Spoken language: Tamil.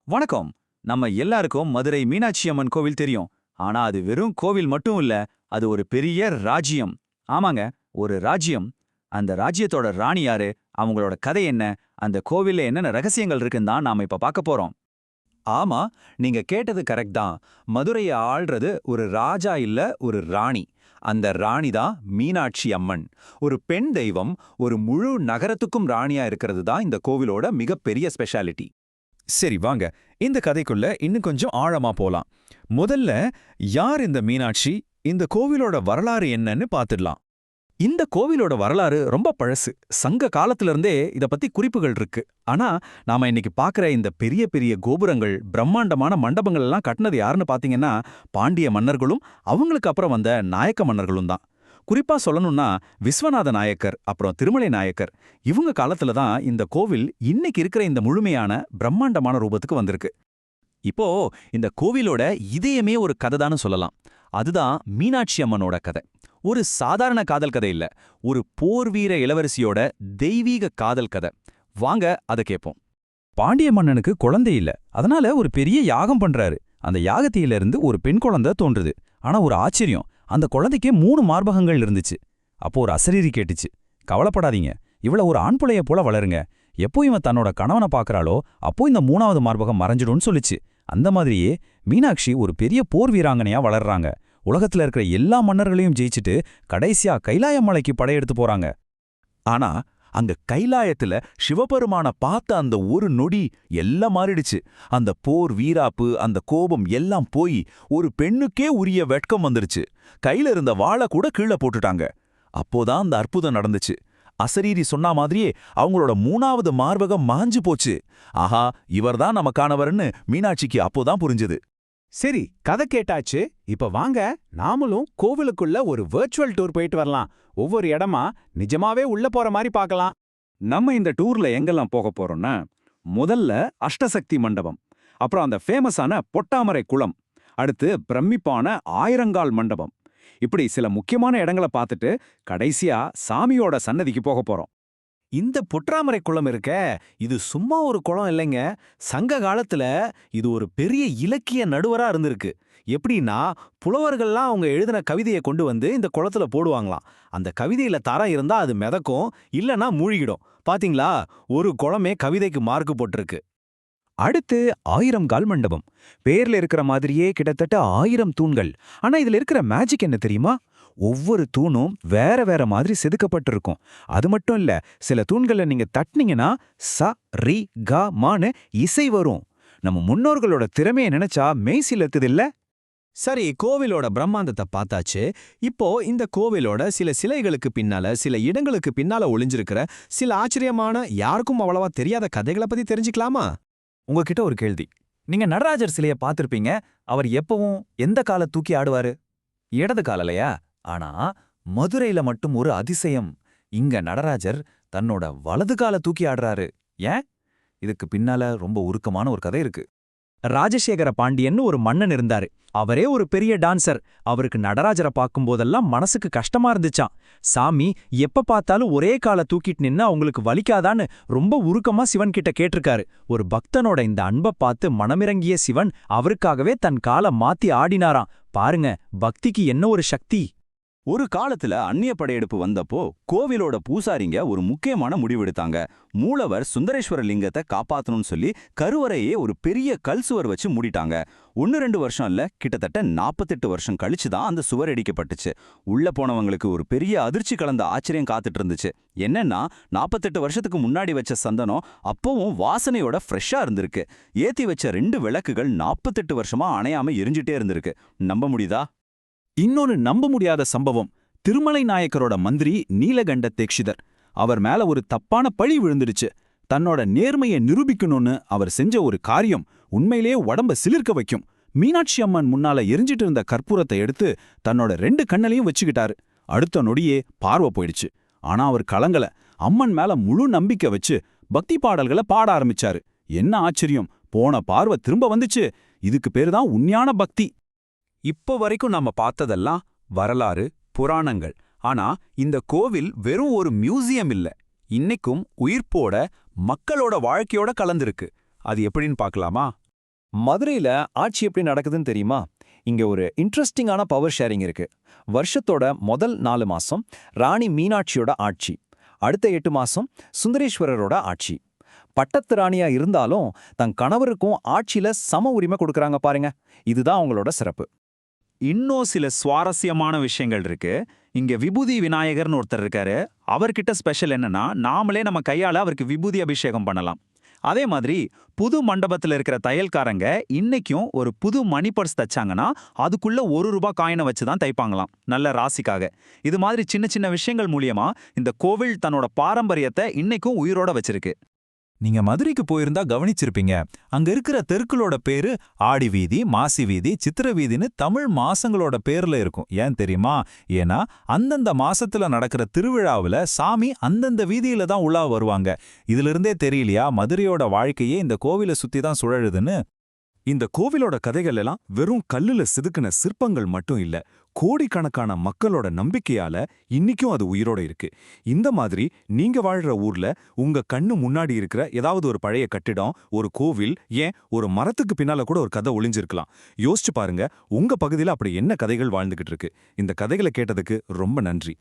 வணக்கம். நம்ம எல்லாருக்கும் மதுரை மீனாட்சி அம்மன் கோவில் தெரியும். ஆனா அது வெறும் கோவில் மட்டும் இல்ல, அது ஒரு பெரிய ராஜ்யம். ஆமாங்க, ஒரு ராஜ்யம். அந்த ராஜ்யத்தோட ராணி யாரு, அவங்களோட கதை என்ன, அந்த கோவில்ல என்னென்ன ரகசியங்கள் இருக்குன்னு தான் நாம இப்ப பார்க்க போறோம். ஆமா, நீங்க கேட்டது கரெக்ட் தான். மதுரைய ஆள்றது ஒரு ராஜா இல்ல, ஒரு ராணி. அந்த ராணி தான் மீனாட்சி அம்மன். ஒரு பெண் தெய்வம், ஒரு முழு நகரத்துக்கும் ராணியா இருக்கிறது தான் இந்த கோவிலோட மிகப்பெரிய ஸ்பெஷாலிட்டி. சரி வாங்க, இந்த கதைக்குள்ள இன்னும் கொஞ்சம் ஆழமா போலாம். முதல்ல, யார் இந்த மீனாட்சி, இந்த கோவிலோட வரலாறு என்னன்னு பாத்துடலாம். இந்த கோவிலோட வரலாறு ரொம்ப பழசு. சங்க காலத்துல இருந்தே இத பத்தி குறிப்புகள் இருக்கு. ஆனா நாம இன்னைக்கு பாக்குற இந்த பெரிய பெரிய கோபுரங்கள், பிரம்மாண்டமான மண்டபங்கள் எல்லாம் கட்டினது யாருன்னு பாத்தீங்கன்னா பாண்டிய மன்னர்களும் அவங்களுக்கு அப்புறம் வந்த நாயக்க மன்னர்களும் தான். குறிப்பா சொல்லணும்னா விஸ்வநாத நாயக்கர் அப்புறம் திருமலை நாயக்கர் இவங்க காலத்துல தான் இந்த கோவில் இன்னைக்கு இருக்கிற இந்த முழுமையான பிரம்மாண்டமான ரூபத்துக்கு வந்திருக்கு. இப்போ இந்த கோவிலோட இதயமே ஒரு கதைதான்னு சொல்லலாம். அதுதான் மீனாட்சி அம்மனோட கதை. ஒரு சாதாரண காதல் கதை இல்ல, ஒரு போர் வீர இளவரசியோட தெய்வீக காதல் கதை. வாங்க அதை கேட்போம். பாண்டிய மன்னனுக்கு குழந்தை இல்ல, அதனால ஒரு பெரிய யாகம் பண்றாரு. அந்த யாகத்திலிருந்து ஒரு பெண் குழந்தை தோன்றுது. ஆனா ஒரு ஆச்சரியம், அந்த குழந்தைக்கே 3 மார்பகங்கள் இருந்துச்சு. அப்போ ஒரு அசரீரி கேட்டுச்சு, கவலைப்படாதீங்க, இவள ஒரு ஆண் புள்ளைய போல வளருங்க. எப்போ இவன் தன்னோட கணவனை பாக்குறாளோ அப்போ இந்த 3வது மார்பகம் மறைஞ்சிடும்னு சொல்லிச்சு. அந்த மாதிரியே மீனாட்சி ஒரு பெரிய போர் வீராங்கனையா வளர்றாங்க. உலகத்துல இருக்கிற எல்லா மன்னர்களையும் ஜெயிச்சுட்டு கடைசியா கைலாய மலைக்கு படையெடுத்து போறாங்க. ஆனா அங்க கைலாயத்துல சிவபெருமான பார்த்த அந்த ஒரு நொடி எல்லாம் மாறிடுச்சு. அந்த போர் வீராப்பு, அந்த கோபம் எல்லாம் போய் ஒரு பெண்ணுக்கே உரிய வெட்கம் வந்துருச்சு. கையில இருந்த வாளை கூட கீழே போட்டுட்டாங்க. அப்போதான் அந்த அற்புதம் நடந்துச்சு. அசரீரி சொன்ன மாதிரியே அவங்களோட 3வது மார்பகம் மாஞ்சு போச்சு. ஆஹா, இவர்தான் நமக்கானவர்னு மீனாட்சிக்கு அப்போதான் புரிஞ்சுது. சரி, கதை கேட்டாச்சு. இப்ப வாங்க நாமளும் கோவிலுக்குள்ள ஒரு வெர்ச்சுவல் டூர் போயிட்டு வரலாம். ஒவ்வொரு இடமா நிஜமாவே உள்ள போற மாதிரி பார்க்கலாம். நம்ம இந்த டூர்ல எங்கெல்லாம் போக போறோம்னா, முதல்ல அஷ்டசக்தி மண்டபம், அப்புறம் அந்த ஃபேமஸான பொட்டாமரை குளம், அடுத்து பிரமிப்பான ஆயிரங்கால் மண்டபம். இப்படி சில முக்கியமான இடங்களை பார்த்துட்டு கடைசியா சாமியோட சன்னதிக்கு போக போறோம். இந்த பொற்றாமரை குளம் இருக்க, இது சும்மா ஒரு குளம் இல்லைங்க. சங்க காலத்துல இது ஒரு பெரிய இலக்கிய நடுவரா இருந்திருக்கு. எப்படின்னா, புலவர்கள்லாம் அவங்க எழுதின கவிதையை கொண்டு வந்து இந்த குளத்துல போடுவாங்களாம். அந்த கவிதையில தரம் இருந்தா அது மிதக்கும், இல்லனா மூழ்கிடும். பாத்தீங்களா, ஒரு குளமே கவிதைக்கு மார்க்கு போட்டிருக்கு. அடுத்து 1000 கால் மண்டபம். பேர்ல இருக்கிற மாதிரியே கிட்டத்தட்ட 1000 தூண்கள். ஆனா இதுல இருக்கிற மேஜிக் என்ன தெரியுமா? ஒவ்வொரு தூணும் வேற வேற மாதிரி செதுக்கப்பட்டிருக்கும். அது மட்டும் இல்ல, சில தூண்களை நீங்க தட்டினீங்கன்னா ச ரி க மான்னு இசை வரும். நம்ம முன்னோர்களோட திறமையை நினைச்சா மெய் சிலுக்குது இல்ல? சரி, கோவிலோட பிரம்மாண்டத்தை பார்த்தாச்சு. இப்போ இந்த கோவிலோட சில சிலைகளுக்கு பின்னால, சில இடங்களுக்கு பின்னால ஒளிஞ்சிருக்கிற சில ஆச்சரியமான, யாருக்கும் அவ்வளவா தெரியாத கதைகளை பத்தி தெரிஞ்சுக்கலாமா? உங்ககிட்ட ஒரு கேள்வி. நீங்க நடராஜர் சிலைய பார்த்திருப்பீங்க. அவர் எப்பவும் எந்த கால தூக்கி ஆடுவாரு? இடது காலலையா? ஆனா மதுரையில மட்டும் ஒரு அதிசயம். இங்க நடராஜர் தன்னோட வலது கால தூக்கி ஆடுறாரு. ஏன்? இதுக்கு பின்னால ரொம்ப உருக்கமான ஒரு கதை இருக்கு. ராஜசேகர பாண்டியன்னு ஒரு மன்னன் இருந்தாரு. அவரே ஒரு பெரிய டான்சர். அவருக்கு நடராஜரை பார்க்கும்போதெல்லாம் மனசுக்கு கஷ்டமா இருந்துச்சாம். சாமி எப்ப பார்த்தாலும் ஒரே காலை தூக்கிட்டு நின்னு அவங்களுக்கு வலிக்காதான்னு ரொம்ப உருக்கமா சிவன் கிட்ட கேட்டிருக்காரு. ஒரு பக்தனோட இந்த அன்பை பார்த்து மனமிறங்கிய சிவன் அவருக்காகவே தன் காலை மாத்தி ஆடினாராம். பாருங்க, பக்திக்கு என்ன ஒரு சக்தி! ஒரு காலத்துல அந்நிய படையெடுப்பு வந்தப்போ கோவிலோட பூசாரிங்க ஒரு முக்கியமான முடிவெடுத்தாங்க. மூலவர் சுந்தரேஸ்வர லிங்கத்தை காப்பாத்தணும்னு சொல்லி கருவறையே ஒரு பெரிய கல் சுவர் வச்சு மூடிட்டாங்க. 1-2 வருஷம் இல்ல, கிட்டத்தட்ட 48 வருஷம் கழிச்சு தான் அந்த சுவர் இடிக்கப்பட்டுச்சு. உள்ள போனவங்களுக்கு ஒரு பெரிய அதிர்ச்சி கலந்த ஆச்சரியம் காத்துட்டு இருந்துச்சு. என்னன்னா, 48 வருஷத்துக்கு முன்னாடி வச்ச சந்தனம் அப்பவும் வாசனையோட ஃப்ரெஷ்ஷா இருந்திருக்கு. ஏத்தி வச்ச 2 விளக்குகள் 48 வருஷமா அணையாம எரிஞ்சிட்டே இருந்திருக்கு. நம்ப முடியுதா? இன்னொரு நம்ப முடியாத சம்பவம், திருமலை நாயக்கரோட மந்திரி நீலகண்ட தீக்ஷிதர். அவர் மேல ஒரு தப்பான பழி விழுந்துடுச்சு. தன்னோட நேர்மையை நிரூபிக்கணும்னு அவர் செஞ்ச ஒரு காரியம் உண்மையிலேயே உடம்ப சிலிர்க்க வைக்கும். மீனாட்சி அம்மன் முன்னால எரிஞ்சிட்டு இருந்த கற்பூரத்தை எடுத்து தன்னோட 2 கண்ணலையும் வச்சுக்கிட்டாரு. அடுத்த நொடியே பார்வை போயிடுச்சு. ஆனா அவர் கலங்கல. அம்மன் மேல முழு நம்பிக்கை வச்சு பக்தி பாடல்களை பாட ஆரம்பிச்சாரு. என்ன ஆச்சரியம், போன பார்வை திரும்ப வந்துச்சு. இதுக்கு பேருதான் உண்மையான பக்தி. இப்போ வரைக்கும் நாம பார்த்ததெல்லாம் வரலாறு, புராணங்கள். ஆனா இந்த கோவில் வெறும் ஒரு மியூசியம் இல்ல, இன்னைக்கும் உயிர்ப்போட மக்களோட வாழ்க்கையோட கலந்திருக்கு. அது எப்படின்னு பார்க்கலாமா? மதுரையில ஆட்சி எப்படி நடக்குதுன்னு தெரியுமா? இங்க ஒரு இன்ட்ரெஸ்டிங்கான பவர் ஷேரிங் இருக்கு. வருஷத்தோட முதல் 4 மாசம் ராணி மீனாட்சியோட ஆட்சி, அடுத்த 8 மாசம் சுந்தரேஸ்வரரோட ஆட்சி. பட்டத்து ராணியா இருந்தாலும் தன் கணவருக்கும் ஆட்சியில சம உரிமை கொடுக்கறாங்க பாருங்க. இதுதான் அவங்களோட சிறப்பு. இன்னும் சில சுவாரஸ்யமான விஷயங்கள் இருக்கு. இங்க விபூதி விநாயகர்னு ஒருத்தர் இருக்காரு. அவர்கிட்ட ஸ்பெஷல் என்னன்னா, நாமளே நம்ம கையால அவருக்கு விபூதி அபிஷேகம் பண்ணலாம். அதே மாதிரி புது மண்டபத்துல இருக்கிற தையல்காரங்க இன்னைக்கும் ஒரு புது மணி பர்ஸ் தச்சாங்கன்னா அதுக்குள்ள ₹1 காயினை வச்சு தான் தைப்பாங்களாம், நல்ல ராசிக்காக. இது மாதிரி சின்ன சின்ன விஷயங்கள் மூலியமா இந்த கோவில் தன்னோட பாரம்பரியத்தை இன்னைக்கும் உயிரோட வச்சிருக்கு. நீங்க மதுரைக்கு போயிருந்தா கவனிச்சிருப்பீங்க. அங்க இருக்கிற தெருக்களோட பேரு ஆடி வீதி, மாசி வீதி, சித்திர வீதின்னு தமிழ் மாசங்களோட பேர்ல இருக்கும். ஏன் தெரியுமா? ஏன்னா அந்தந்த மாசத்துல நடக்கிற திருவிழாவுல சாமி அந்தந்த வீதியில தான் உலா வருவாங்க. இதுல இருந்தே தெரியலையா மதுரையோட வாழ்க்கையே இந்த கோவிலை சுத்தி தான் சுழலுதுன்னு? இந்த கோவிலோட கதைகள் எல்லாம் வெறும் கல்லுல செதுக்கின சிற்பங்கள் மட்டும் இல்ல, கோடிக்கணக்கான மக்களோட நம்பிக்கையால இன்னிக்கும் அது உயிரோட இருக்கு. இந்த மாதிரி நீங்க வாழ்ற ஊர்ல உங்க கண்ணு முன்னாடி இருக்கிற ஏதாவது ஒரு பழைய கட்டிடம், ஒரு கோவில், ஏன் ஒரு மரத்துக்கு பின்னால கூட ஒரு கதை ஒளிஞ்சிருக்கலாம். யோசிச்சு பாருங்க, உங்க பகுதியில அப்படி என்ன கதைகள் வாழ்ந்துகிட்டு இருக்கு. இந்த கதைகளை கேட்டதுக்கு ரொம்ப நன்றி.